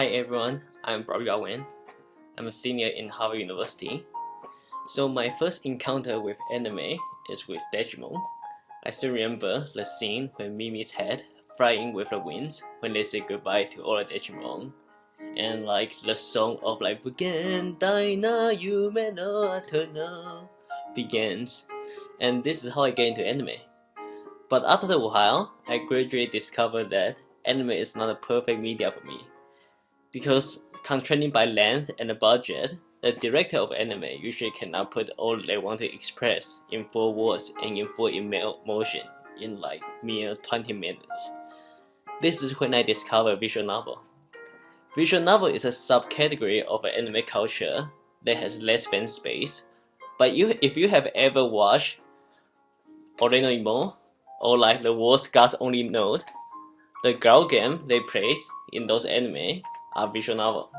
Hi everyone, I'm Brabeeba. I'm a senior in Harvard University. So my first encounter with anime is with Digimon. I still remember the scene when Mimi's head flying with the winds when they say goodbye to all the Digimon. And like the song of like Bugendai na yume no ato no begins. And this is how I get into anime. But after a while, I gradually discovered that anime is not a perfect media for me. Because constraining by length and the budget, the director of anime usually cannot put all they want to express in 4 words and in full emotion in like mere 20 minutes. This is when I discovered visual novel. Visual novel is a subcategory of an anime culture that has less fan space, but if you have ever watched Oreno Imo or like the world's gods only know, the girl game they play in those anime are visual novel.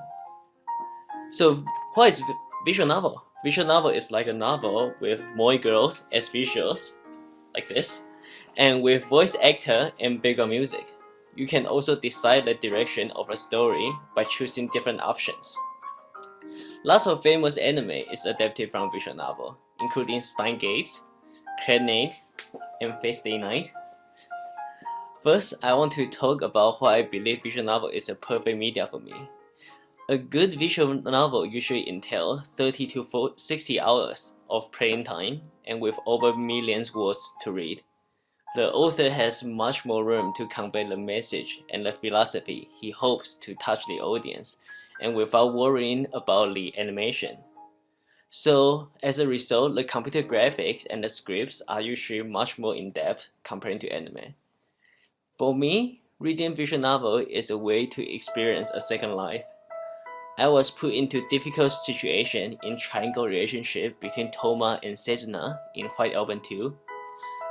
So what is visual novel? Visual novel is like a novel with more girls as visuals, like this, and with voice actor and background music. You can also decide the direction of a story by choosing different options. Lots of famous anime is adapted from visual novel, including Steins Gate, Clannad, and Fate Stay Night. First, I want to talk about why I believe visual novel is a perfect media for me. A good visual novel usually entails 30 to 60 hours of playing time and with over millions words to read. The author has much more room to convey the message and the philosophy he hopes to touch the audience, and without worrying about the animation. So, as a result, the computer graphics and the scripts are usually much more in-depth compared to anime. For me, reading visual novel is a way to experience a second life. I was put into difficult situation in triangle relationship between Toma and Setsuna in White Album 2.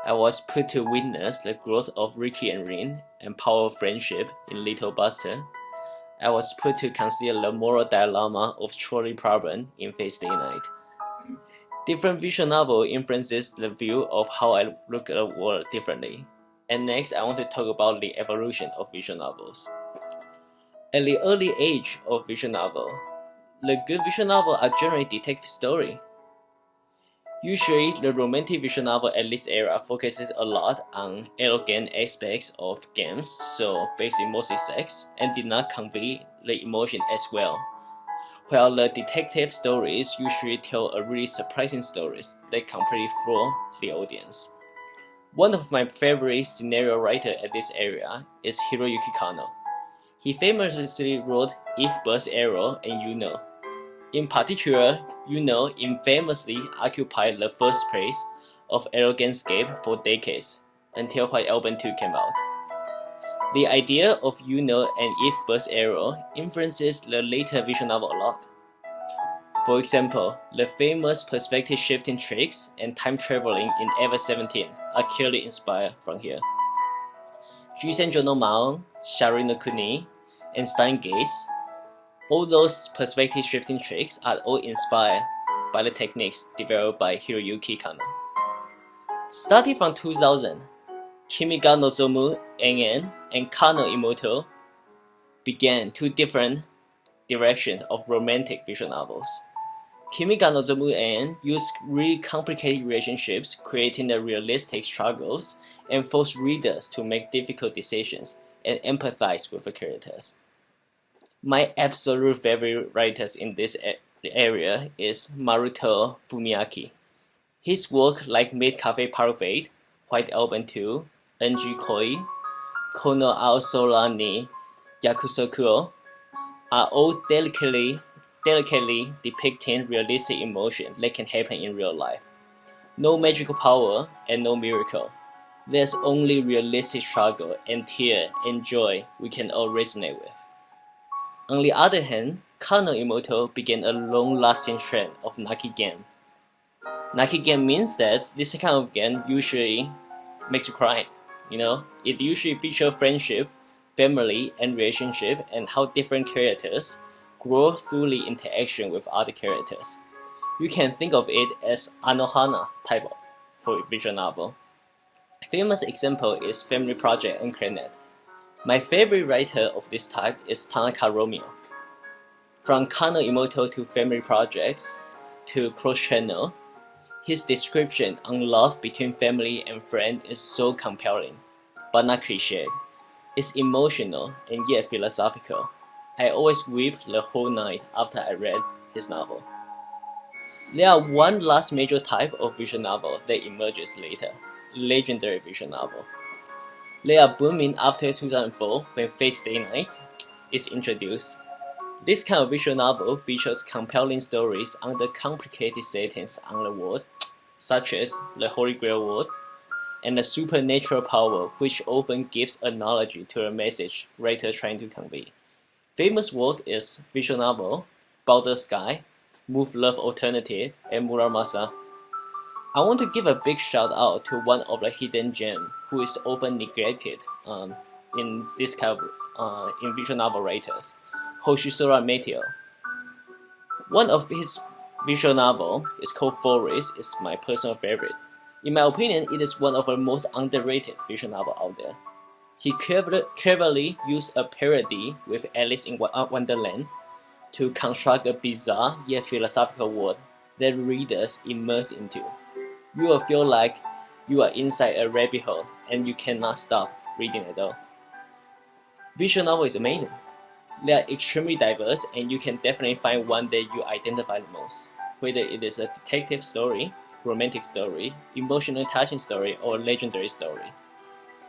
I was put to witness the growth of Ricky and Rin and power of friendship in Little Buster. I was put to consider the moral dilemma of trolley problem in Fate Stay Night. Different visual novel influences the view of how I look at the world differently. And next, I want to talk about the evolution of visual novels. At the early age of visual novel, the good visual novel are generally detective story. Usually, the romantic visual novel at this era focuses a lot on elegant aspects of games, so basically mostly sex, and did not convey the emotion as well. While the detective stories usually tell a really surprising stories that completely floor the audience. One of my favorite scenario writers at this area is Hiroyuki Kano. He famously wrote If Birds Arrow and You Know. In particular, You Know infamously occupied the first place of Arroganscape for decades, until White Album 2 came out. The idea of You Know and If Birds Arrow influences the later visual novel a lot. For example, the famous perspective shifting tricks and time traveling in Ever 17 are clearly inspired from here. Jusenjo no Maon, Shari no Kuni, and Steins Gate, all those perspective shifting tricks are all inspired by the techniques developed by Hiroyuki Kano. Starting from 2000, Kimi ga Nozomu Engen and Kano Imoto began 2 different directions of romantic visual novels. Kimi ga Nozomu Engen used really complicated relationships, creating the realistic struggles, and forced readers to make difficult decisions and empathize with the characters. My absolute favorite writers in this area is Maruto Fumiaki. His work like Maid Cafe Parfait, White Album 2, NG Koi, Kono ao Sora ni Yakusoku are all delicately depicting realistic emotion that can happen in real life. No magical power and no miracle. There's only realistic struggle and tear and joy we can all resonate with. On the other hand, Kano Imoto began a long-lasting trend of Naki game. Naki game means that this kind of game usually makes you cry. It usually features friendship, family, and relationship, and how different characters grow through the interaction with other characters. You can think of it as Anohana type for visual novel. A famous example is Family Project and Clannad. My favorite writer of this type is Tanaka Romeo. From Kano Imoto to family projects to cross-channel, his description on love between family and friend is so compelling, but not cliche. It's emotional and yet philosophical. I always weep the whole night after I read his novel. There are one last major type of visual novel that emerges later, legendary visual novel. They are booming after 2004 when Fate Stay Night is introduced. This kind of visual novel features compelling stories under complicated settings on the world, such as the Holy Grail world, and the supernatural power which often gives analogy to the message writers trying to convey. Famous work is visual novel, Baldur's Sky, Move Love Alternative, and Muramasa. I want to give a big shout out to one of the hidden gems who is often neglected in this kind of in visual novel writers, Hoshisora Meteor. One of his visual novel is called Forest, is my personal favorite. In my opinion, it is one of the most underrated visual novel out there. He cleverly used a parody with Alice in Wonderland to construct a bizarre yet philosophical world that readers immerse into. You will feel like you are inside a rabbit hole and you cannot stop reading at all. Visual novel is amazing. They are extremely diverse and you can definitely find one that you identify the most, whether it is a detective story, romantic story, emotional touching story, or legendary story.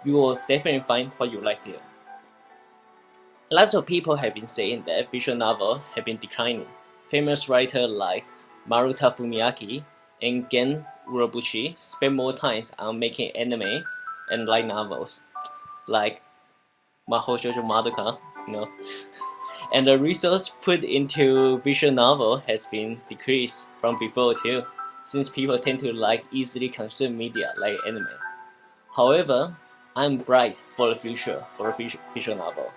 You will definitely find what you like here. Lots of people have been saying that visual novels have been declining. Famous writers like Maruta Fumiaki and Gen Urobuchi spend more time on making anime and light novels, like Mahou Shoujo Madoka, and the resource put into visual novel has been decreased from before too, since people tend to like easily consumed media like anime. However, I'm bright for the future for a visual novel.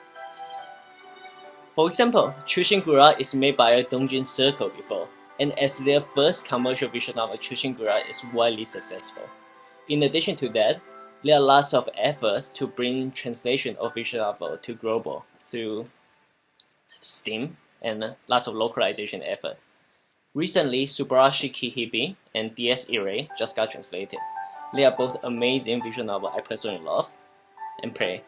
For example, Chushin Gura is made by a Dongjin Circle before, and as their first commercial visual novel, Chushin Gura is widely successful. In addition to that, there are lots of efforts to bring translation of visual novel to global through Steam and lots of localization effort. Recently, Subarashi Kihibi and DS Ire just got translated. They are both amazing visual novels I personally love and play.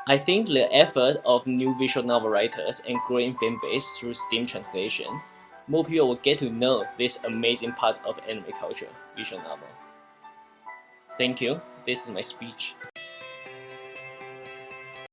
I think the effort of new visual novel writers and growing fan base through Steam translation, more people will get to know this amazing part of anime culture, visual novel. Thank you. This is my speech.